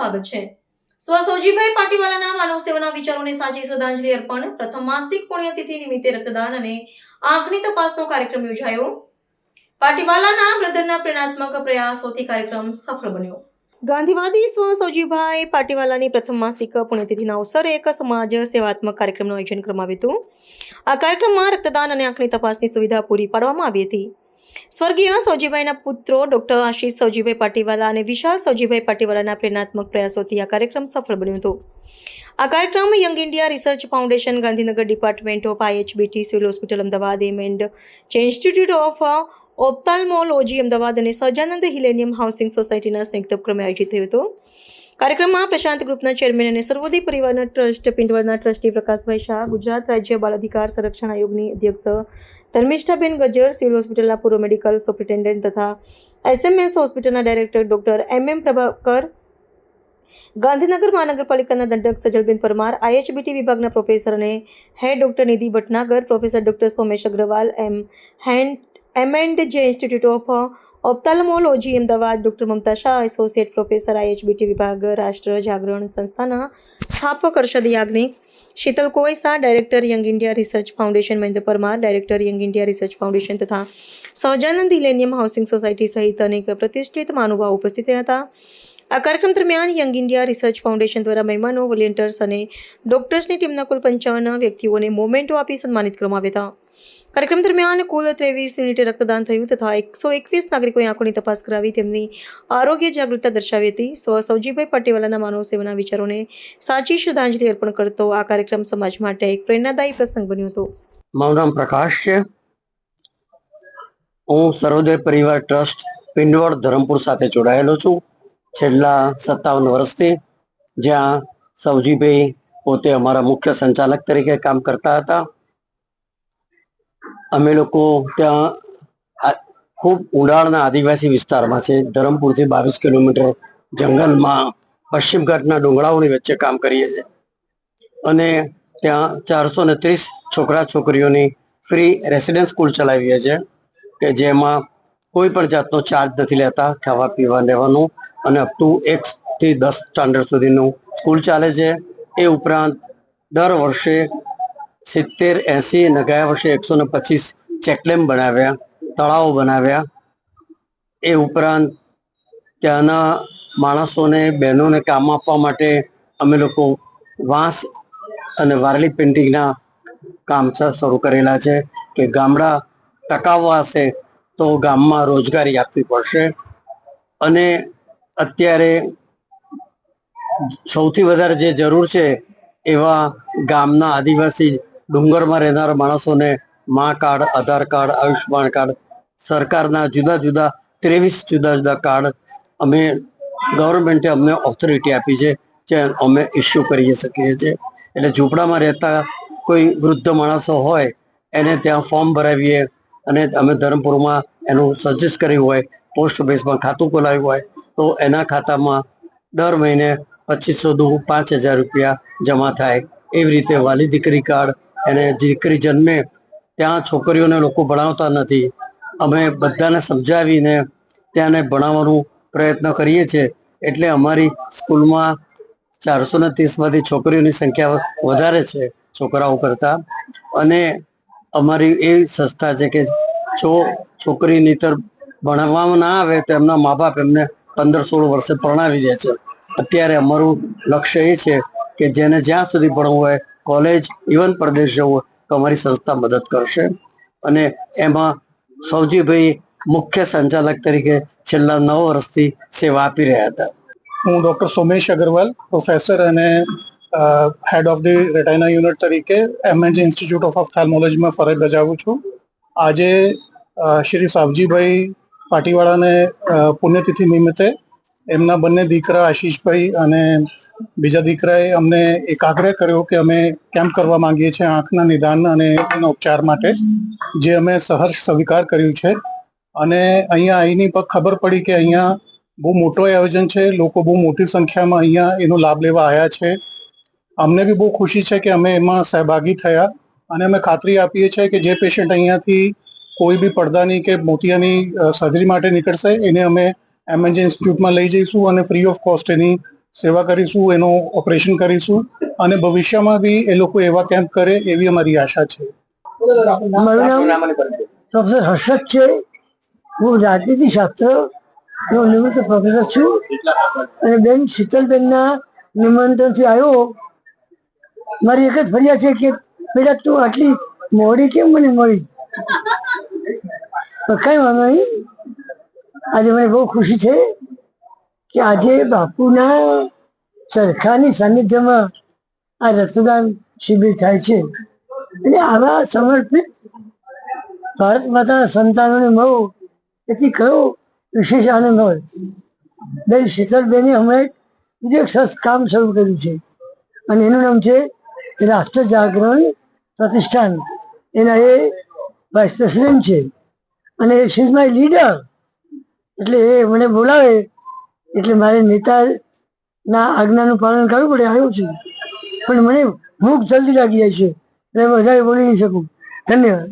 સ્વાગત છે। સ્વ સૌજીભાઈ પાટીવાલાના માનવ સેવાના વિચારોને સાચી શ્રદ્ધાંજલિ અર્પણ પ્રથમ માસિક પુણ્યતિથિ નિમિત્તે રક્તદાન અને આંખની તપાસનો કાર્યક્રમ યોજાયો। પાટીવાલાના બ્રધરના પ્રેરણાત્મક પ્રયાસોથી કાર્યક્રમ સફળ બન્યો। ગાંધીવાદી સ્વ સૌજીભાઈ પાટીવાલાની પ્રથમ માસિક પુણ્યતિથિના અવસરે એક સમાજ સેવાત્મક કાર્યક્રમનું આયોજન કરવામાં આવ્યું હતું। આ કાર્યક્રમમાં રક્તદાન અને આંખની તપાસની સુવિધા પૂરી પાડવામાં આવી હતી। સ્વર્ગીય સૌજીભાઈના પુત્રો ડોક્ટર આશીષ સૌજીભાઈ પાટીવાલા અને વિશાલ સૌજીભાઈ પાટીવાલાના પ્રેરણાત્મક પ્રયાસોથી આ કાર્યક્રમ સફળ બન્યો હતો। આ કાર્યક્રમ young India research foundation, Gandhinagar department of IHBT, civil hospital Ahmedabad, M&J institute of ophthalmology Ahmedabad અને સહજાનંદ હિલેનિયમ હાઉસિંગ સોસાયટીના સંયુક્ત ઉપક્રમે આયોજિત થયો હતો। કાર્યક્રમમાં પ્રશાંત ગ્રુપના ચેરમેન અને સર્વોદય પરિવારના ટ્રસ્ટ પિંડવરના ટ્રસ્ટી પ્રકાશભાઈ શાહ, ગુજરાત રાજ્ય બાળ અધિકાર સંરક્ષણ આયોગની અધ્યક્ષ ધર્મિષ્ઠાબેન ગજ્જર, સિવિલ હોસ્પિટલના પૂર્વ મેડિકલ સુપ્રિન્ટેન્ડન્ટ તથા SMS હોસ્પિટલના director doctor MM Prabhakar, Gandhinagar મહાનગરપાલિકાના દંડક સજલબેન પરમાર, IHBT વિભાગના પ્રોફેસર અને head doctor Nidhi Bhatnagar, professor doctor Somesh Agrawal, M&J institute of ophthalmology Ahmedabad, doctor Mamata Shah, associate professor, IHBT વિભાગ, રાષ્ટ્ર જાગરણ સંસ્થાના સ્થાપક Arshad Yagnik, Sheetal Koisa, director young India research foundation Mahendra Parmar, director young India research foundation તથા સહજાનંદ હિલેનિયમ હાઉસિંગ સોસાયટી સહિત અનેક પ્રતિષ્ઠિત મહાનુભાવો ઉપસ્થિત રહ્યા હતા। આ કાર્યક્રમ દરમિયાન યંગ ઇન્ડિયા રિસર્ચ ફાઉન્ડેશન દ્વારા મહેમાનો, વોલેન્ટિયર્સ અને ડોક્ટર્સની ટીમના કુલ 55 વ્યક્તિઓને મોમેન્ટો આપી સન્માનિત કરવામાં આવ્યા હતા। કાર્યક્રમ દરમિયાન કુલ 23 યુનિટે રક્તદાન થયું તથા 121 નાગરિકોએ આંખોની તપાસ કરાવી તેમની આરોગ્ય જાગૃતતા દર્શાવી હતી। સ્વ સૌજીભાઈ પાટીવાલાના માનવ સેવાના વિચારોને સાચી શ્રદ્ધાંજલિ અર્પણ કરતો આ કાર્યક્રમ સમાજ માટે એક પ્રેરણાદાયી પ્રસંગ બન્યો હતો। મારું નામ પ્રકાશ છે। હું સર્વોદય પરિવાર ટ્રસ્ટ પિંડવડ ધરમપુર સાથે જોડાયેલો છું છેલ્લા 57 વર્ષથી, જ્યાં સૌજીભાઈ પોતે અમારા મુખ્ય સંચાલક તરીકે કામ કરતા હતા। અમે લોકો ત્યાં ખૂબ ઊંડાણના આદિવાસી વિસ્તારમાં છે, ધરમપુરથી 22 કિલોમીટર જંગલમાં પશ્ચિમ ઘાટના ડુંગરાઓની વચ્ચે કામ કરીએ છીએ અને ત્યાં 430 છોકરા છોકરીઓની ફ્રી રેસિડેન્સ સ્કૂલ ચલાવીએ છીએ કે જેમાં કોઈ પણ જાતનો ચાર્જ નથી લેતા, ખાવા પીવા લેવાનું, અને અપ ટુ 1 થી 10 સ્ટાન્ડર્ડ સુધીનું સ્કૂલ ચાલે છે। એ ઉપરાંત દર વર્ષે 70, 80 અને ગયા વર્ષે 125 ચેકડેમ બનાવ્યા, તળાવો બનાવ્યા। એ ઉપરાંત ત્યાંના માણસોને, બહેનોને કામ આપવા માટે અમે લોકો વાંસ અને વારલી પેઇન્ટિંગના કામ શરૂ કરેલા છે કે ગામડા ટકાવવા હશે તો ગામમાં રોજગારી આપવી પડશે। અને અત્યારે સૌથી વધારે જે જરૂર છે એવા ગામના આદિવાસી ડુંગરમાં રહેનારા માણસોને મા કાર્ડ, આધાર કાર્ડ, આયુષ્યમાન કાર્ડ, સરકારના જુદા જુદા 23 જુદા જુદા કાર્ડ અમે ગવર્મેન્ટે અમને ઓથોરિટી આપી છે જે અમે ઇસ્યુ કરી શકીએ છીએ। એટલે ઝૂંપડામાં રહેતા કોઈ વૃદ્ધ માણસો હોય એને ત્યાં ફોર્મ ભરાવીએ અને અમે ધરમપુરમાં એનું સજેસ્ટ કર્યું હોય, પોસ્ટ ઓફિસમાં ખાતું ખોલાવ્યું હોય તો એના ખાતામાં દર મહિને 2500 5000 રૂપિયા જમા થાય। એવી રીતે વાલી દીકરી કાર્ડ, એને દીકરી જન્મે ત્યાં છોકરીઓને લોકો ભણાવતા નથી, અમે બધાને સમજાવીને ત્યાંને ભણાવવાનું પ્રયત્ન કરીએ છીએ। એટલે અમારી સ્કૂલમાં 430માંથી છોકરીઓની સંખ્યા વધારે છે છોકરાઓ કરતાં। અને અમારી એ સંસ્થા છે કે જો છોકરી નહીતર ભણવામાં ના આવે તો એમના મા બાપ એમને 15-16 વર્ષે પરણાવી દે છે। અત્યારે અમારું લક્ષ્ય એ છે કે જેને જ્યાં સુધી ભણવું હોય, કોલેજ, ઇવન પરદેશ જવું હોય તો અમારી સંસ્થા મદદ કરશે। અને એમાં સૌજીભાઈ મુખ્ય સંચાલક તરીકે છેલ્લા 9 વર્ષથી સેવા આપી રહ્યા હતા। હું ડૉક્ટર સોમેશ અગ્રવાલ, પ્રોફેસર અને હેડ ઓફ ધી રેટાઇના યુનિટ તરીકે M&J ઇન્સ્ટિટ્યૂટ ઓફ ઓપ્થાલ્મોલોજીમાં ફરજ બજાવું છું। આજે શ્રી સાવજીભાઈ પાટીવાલાને પુણ્યતિથિ નિમિત્તે એમના બંને દીકરા આશીષભાઈ અને બીજા દીકરાએ અમને એક આગ્રહ કર્યો કે અમે કેમ્પ કરવા માંગીએ છીએ આંખના નિદાન અને એના ઉપચાર માટે, જે અમે સહર્ષ સ્વીકાર કર્યું છે। અને અહીંયા આવીની ખબર પડી કે અહીંયા બહુ મોટો આયોજન છે, લોકો બહુ મોટી સંખ્યામાં અહીંયા એનો લાભ લેવા આવ્યા છે। અમને બી બહુ ખુશી છે કે અમે એમાં સહભાગી થયા અને અમે ખાતરી આપીએ છીએ કે જે પેશન્ટ અહીંયાથી કોઈ બી પડદાની કે મોતિયાની સર્જરી માટે નીકળશે એને અમે M&J ઇન્સ્ટિટ્યૂટમાં લઈ જઈશું અને ફ્રી ઓફ કોસ્ટ એની સેવા કરીશું, એનું ઓપરેશન કરીશું અને ભવિષ્યમાં બી એ લોકો એવા કેમ્પ કરે એવી અમારી આશા છે. મારું નામ પ્રોફેસર હર્ષદ છે. હું રાજનીતિ શાસ્ત્ર નો નિવૃત્ત પ્રોફેસર છું અને બેન શીતલબેનના નિમંત્રણથી આવ્યો. મારી એક જ ફરિયાદ છે કે બેટા તું આટલી મોડી કેમ મને મળી? કઈ વાંધો નહીં. આજે મને બહુ ખુશી છે કે આજે બાપુના ચરખાની સાનિધ્યમાં આ રક્તદાન શિબિર થાય છે. એટલે આવા સમર્પિત ભારત માતાના સંતાનોને મળો એથી કયો વિશેષ આનંદ હોય. બેન શીતલબેને હમણાં બીજું એક સરસ કામ શરૂ કર્યું છે અને એનું નામ છે રાષ્ટ્ર જાગરણ પ્રતિષ્ઠાન. એના એ વાઇસ પ્રેસિડેન્ટ છે અને શી ઇઝ માય લીડર. એટલે એ મને બોલાવે એટલે મારે નેતાના આજ્ઞાનું પાલન કરવું પડે. આવ્યો છું પણ મને ભૂખ જલ્દી લાગી જાય છે એટલે વધારે બોલી નહીં શકું. ધન્યવાદ.